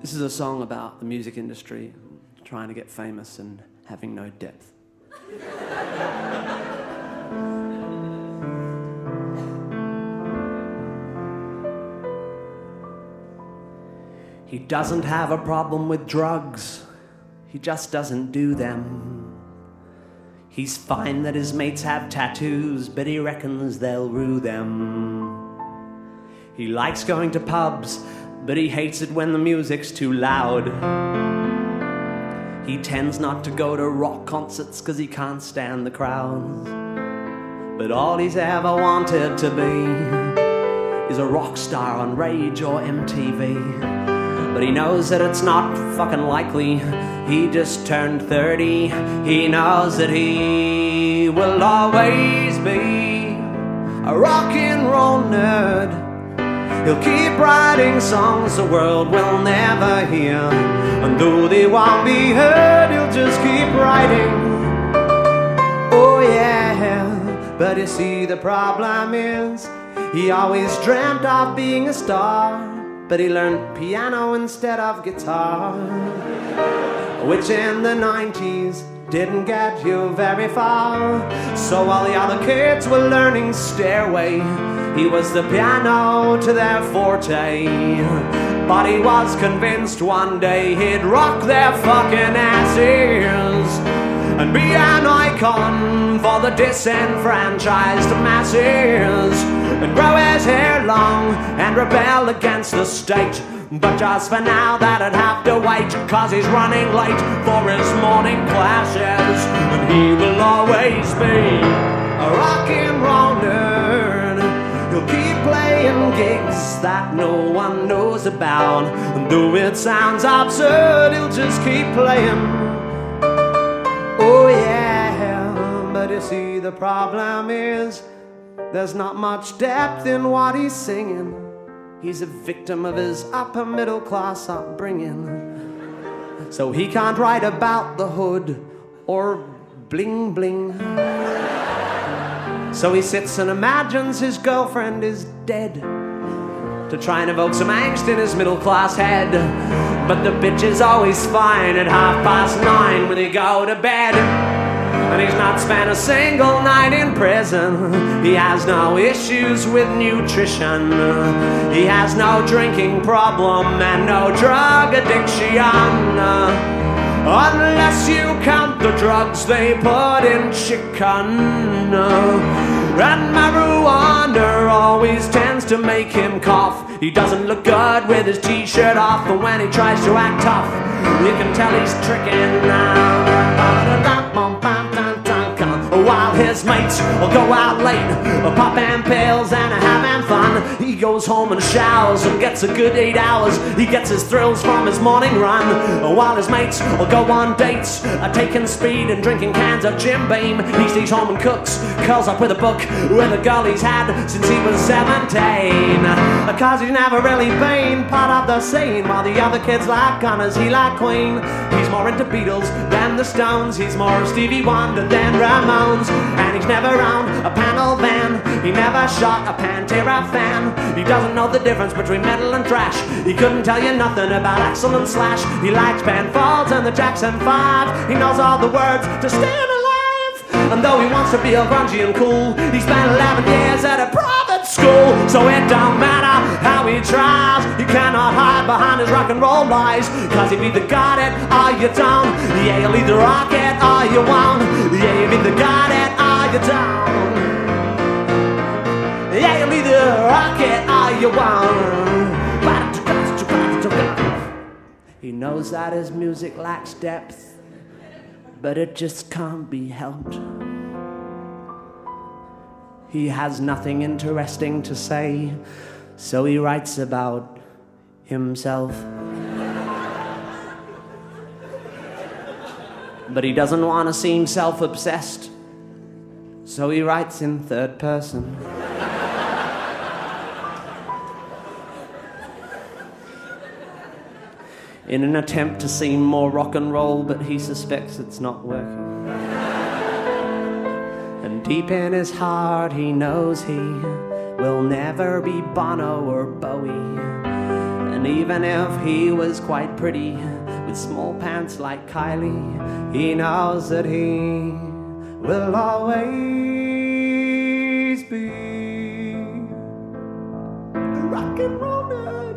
This is a song about the music industry, trying to get famous and having no depth. He doesn't have a problem with drugs, he just doesn't do them. He's fine that his mates have tattoos, but he reckons they'll rue them. He likes going to pubs, but he hates it when the music's too loud. He tends not to go to rock concerts cause he can't stand the crowds. But all he's ever wanted to be is a rock star on Rage or MTV. But he knows that it's not fucking likely. He just turned 30. He knows that he will always be a rock and roll nerd. He'll keep writing songs the world will never hear, and though they won't be heard, he'll just keep writing. Oh yeah, but you see the problem is he always dreamt of being a star, but he learned piano instead of guitar, which in the 90s didn't get you very far. So while the other kids were learning Stairway, he was the piano to their forte. But he was convinced one day he'd rock their fucking asses and be an icon for the disenfranchised masses, and grow his hair long and rebel against the state. But just for now that'd have to wait, cause he's running late for his morning classes, and he will always be a rock and roll nerd. He'll keep playing gigs that no one knows about, and though it sounds absurd, he'll just keep playing. Oh yeah, but you see the problem is there's not much depth in what he's singing. He's a victim of his upper middle class upbringing, so he can't write about the hood or bling bling. So he sits and imagines his girlfriend is dead to try and evoke some angst in his middle class head. But the bitch is always fine at 9:30 when they go to bed. And he's not spent a single night in prison. He has no issues with nutrition. He has no drinking problem and no drug addiction, unless you count the drugs they put in chicken. And marijuana always tends to make him cough. He doesn't look good with his t-shirt off, but when he tries to act tough, you can tell he's tricking. While his mates will go out late, popping pills and having fun, he goes home and showers and gets a good 8 hours. He gets his thrills from his morning run, while his mates will go on dates, taking speed and drinking cans of Jim Beam. He stays home and cooks, curls up with a book with a girl he's had since he was 17, cause he's never really been part of the scene. While the other kids like Gunners, he like Queen. He's more into Beatles than the Stones. He's more Stevie Wonder than Ramones. And he's never owned a panel van. He never shot a Pantera fan. He doesn't know the difference between metal and thrash. He couldn't tell you nothing about Axl and Slash. He likes Ben Folds and the Jackson 5. He knows all the words to Staying Alive. And though he wants to be all grungy and cool, he spent 11 years at a private school. So it don't matter how he tries, he cannot hide behind his rock and roll lies. Cause you've either got it or you don't. Yeah, you'll either rock it or you won't. Yeah, you've either got it or you don't. Yeah, you'll either rock it or you won't. He knows that his music lacks depth, but it just can't be helped. He has nothing interesting to say, so he writes about himself. But he doesn't want to seem self-obsessed, so he writes in third person. In an attempt to seem more rock and roll, but he suspects it's not working. And deep in his heart he knows he will never be Bono or Bowie. And even if he was quite pretty, with small pants like Kylie, he knows that he will always be a rock and roll man.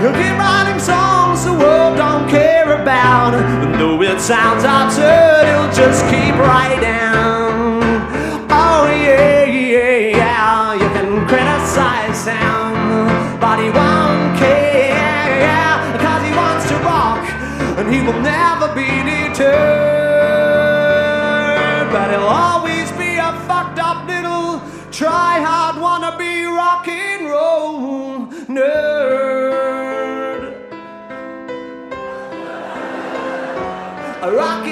He'll keep writing songs the world don't care about, and though it sounds absurd, he'll just keep writing. Oh yeah, yeah, yeah. You can criticize him, but he won't care, 'cause he wants to rock, and he will never be deterred. But he'll always be a fucked up little try-hard wannabe rock and roll nerd. A rock